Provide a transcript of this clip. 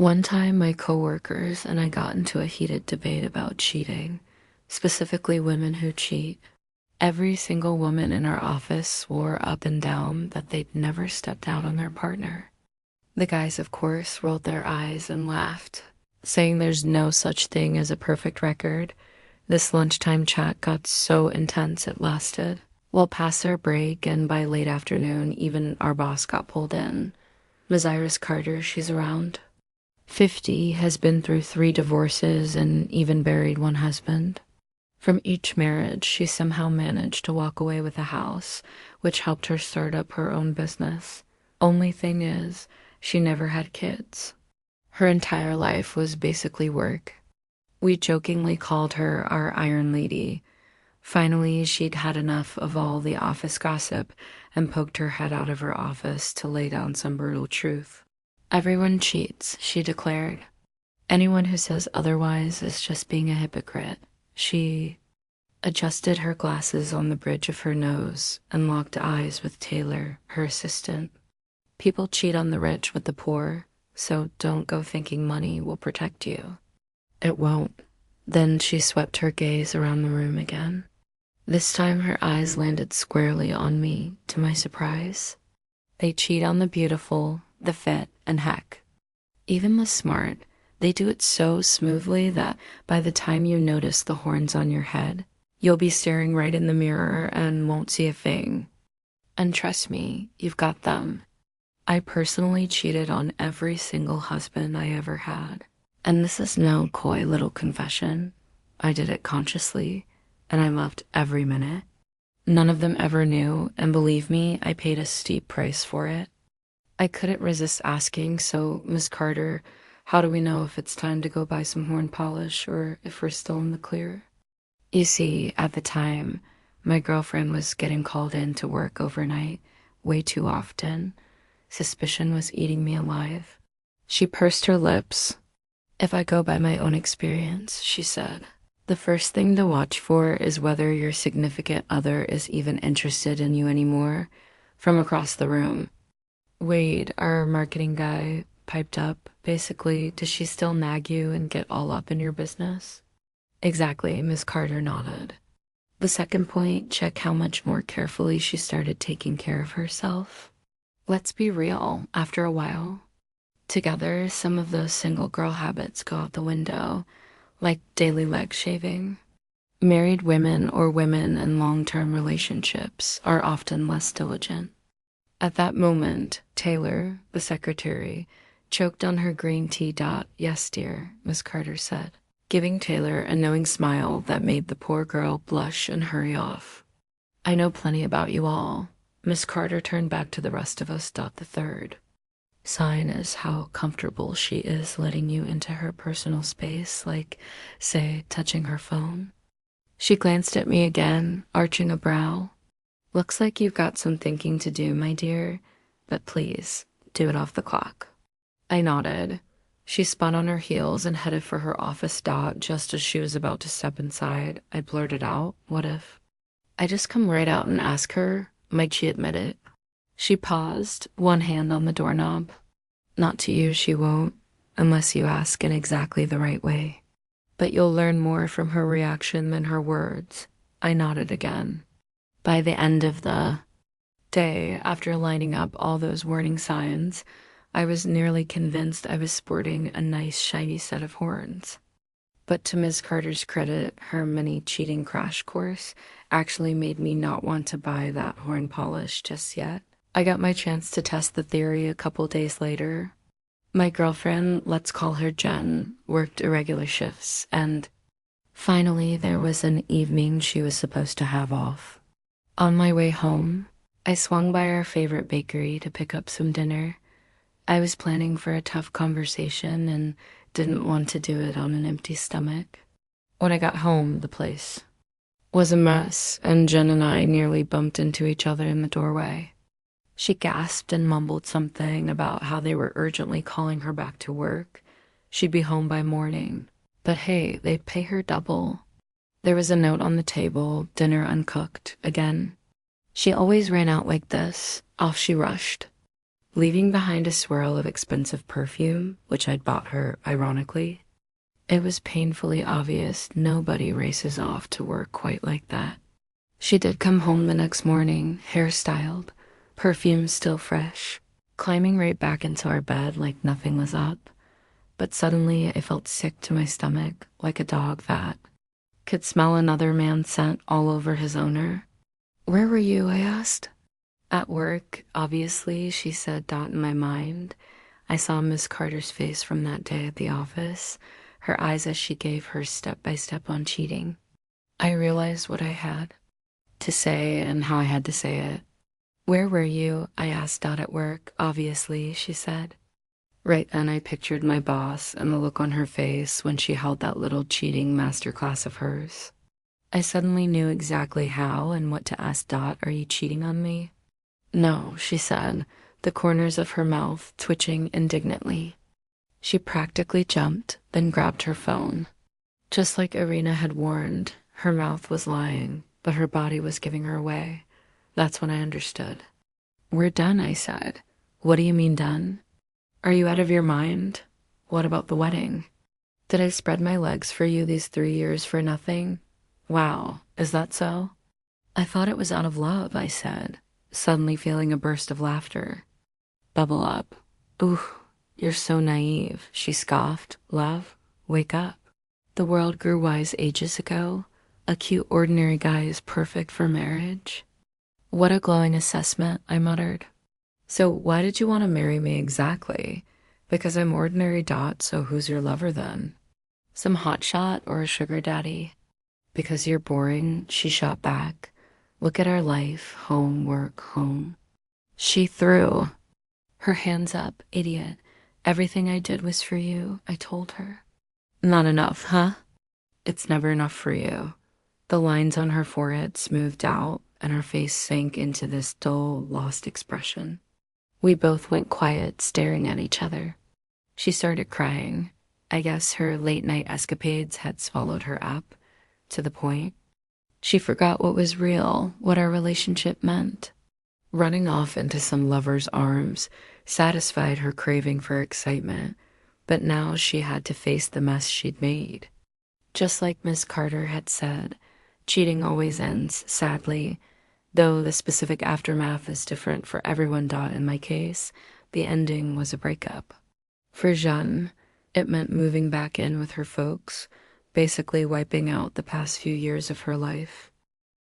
One time, my coworkers and I got into a heated debate about cheating, specifically women who cheat. Every single woman in our office swore up and down that they'd never stepped out on their partner. The guys, of course, rolled their eyes and laughed, saying there's no such thing as a perfect record. This lunchtime chat got so intense it lasted. Well past our break, and by late afternoon, even our boss got pulled in. Ms. Iris Carter, she's around. 50, has been through 3 divorces and even buried one husband. From each marriage, she somehow managed to walk away with a house, which helped her start up her own business. Only thing is, she never had kids. Her entire life was basically work. We jokingly called her our Iron Lady. Finally, she'd had enough of all the office gossip and poked her head out of her office to lay down some brutal truth. Everyone cheats, she declared. Anyone who says otherwise is just being a hypocrite. She adjusted her glasses on the bridge of her nose and locked eyes with Taylor, her assistant. People cheat on the rich with the poor, so don't go thinking money will protect you. It won't. Then she swept her gaze around the room again. This time her eyes landed squarely on me, to my surprise. They cheat on the beautiful, the fit, and heck, even the smart. They do it so smoothly that by the time you notice the horns on your head, you'll be staring right in the mirror and won't see a thing. And trust me, you've got them. I personally cheated on every single husband I ever had. And this is no coy little confession. I did it consciously, and I loved every minute. None of them ever knew, and believe me, I paid a steep price for it. I couldn't resist asking, so, Miss Carter, how do we know if it's time to go buy some horn polish or if we're still in the clear? You see, at the time, my girlfriend was getting called in to work overnight way too often. Suspicion was eating me alive. She pursed her lips. If I go by my own experience, she said, the first thing to watch for is whether your significant other is even interested in you anymore. From across the room, Wade, our marketing guy, piped up. Basically, does she still nag you and get all up in your business? Exactly, Miss Carter nodded. The second point, check how much more carefully she started taking care of herself. Let's be real, after a while, together, some of those single girl habits go out the window, like daily leg shaving. Married women or women in long-term relationships are often less diligent. At that moment, Taylor, the secretary, choked on her green tea. Yes, dear, Miss Carter said, giving Taylor a knowing smile that made the poor girl blush and hurry off. I know plenty about you all. Miss Carter turned back to the rest of us. The third sign is how comfortable she is letting you into her personal space, like, say, touching her phone. She glanced at me again, arching a brow. Looks like you've got some thinking to do, my dear, but please, do it off the clock. I nodded. She spun on her heels and headed for her office. Just as she was about to step inside, I blurted out, what if I just come right out and ask her? Might she admit it? She paused, one hand on the doorknob. Not to you, she won't, unless you ask in exactly the right way. But you'll learn more from her reaction than her words. I nodded again. By the end of the day, after lining up all those warning signs, I was nearly convinced I was sporting a nice shiny set of horns. But to Ms. Carter's credit, her mini cheating crash course actually made me not want to buy that horn polish just yet. I got my chance to test the theory a couple days later. My girlfriend, let's call her Jen, worked irregular shifts, and finally there was an evening she was supposed to have off. On my way home, I swung by our favorite bakery to pick up some dinner. I was planning for a tough conversation and didn't want to do it on an empty stomach. When I got home, the place was a mess, and Jen and I nearly bumped into each other in the doorway. She gasped and mumbled something about how they were urgently calling her back to work. She'd be home by morning. But hey, they'd pay her double. There was a note on the table, dinner uncooked, again. She always ran out like this. Off she rushed. leaving behind a swirl of expensive perfume, which I'd bought her, ironically. It was painfully obvious nobody races off to work quite like that. She did come home the next morning, hairstyled, perfume still fresh, climbing right back into our bed like nothing was up. But suddenly I felt sick to my stomach, like a dog that could smell another man's scent all over his owner. "Where were you?" I asked. "At work, obviously," she said, dot in my mind. I saw Miss Carter's face from that day at the office, her eyes as she gave her step-by-step on cheating. I realized what I had to say and how I had to say it. "Where were you?" I asked Dot at work. "Obviously," she said. Right then I pictured my boss and the look on her face when she held that little cheating masterclass of hers. I suddenly knew exactly how and what to ask Dot. "Are you cheating on me?" "No," she said, the corners of her mouth twitching indignantly. She practically jumped, then grabbed her phone. Just like Irina had warned, her mouth was lying, but her body was giving her away. That's when I understood. "We're done," I said. "What do you mean done? Are you out of your mind? What about the wedding? Did I spread my legs for you these 3 years for nothing? Wow, is that so?" "I thought it was out of love," I said, suddenly feeling a burst of laughter. "Bubble up." "Ooh, you're so naive," she scoffed. "Love? Wake up. The world grew wise ages ago. A cute ordinary guy is perfect for marriage." "What a glowing assessment," I muttered. "So why did you want to marry me exactly? Because I'm ordinary Dot, so who's your lover then? Some hotshot or a sugar daddy?" "Because you're boring," she shot back. "Look at our life, home, work, home." She threw her hands up. "Idiot. Everything I did was for you," I told her. "Not enough, huh?" "It's never enough for you." The lines on her forehead smoothed out, and her face sank into this dull, lost expression. We both went quiet, staring at each other. She started crying. I guess her late-night escapades had swallowed her up, to the point. She forgot what was real, what our relationship meant. Running off into some lover's arms satisfied her craving for excitement, but now she had to face the mess she'd made. Just like Miss Carter had said, cheating always ends, sadly. Though the specific aftermath is different for everyone. Dot in my case, the ending was a breakup. For Jeanne, it meant moving back in with her folks, basically wiping out the past few years of her life.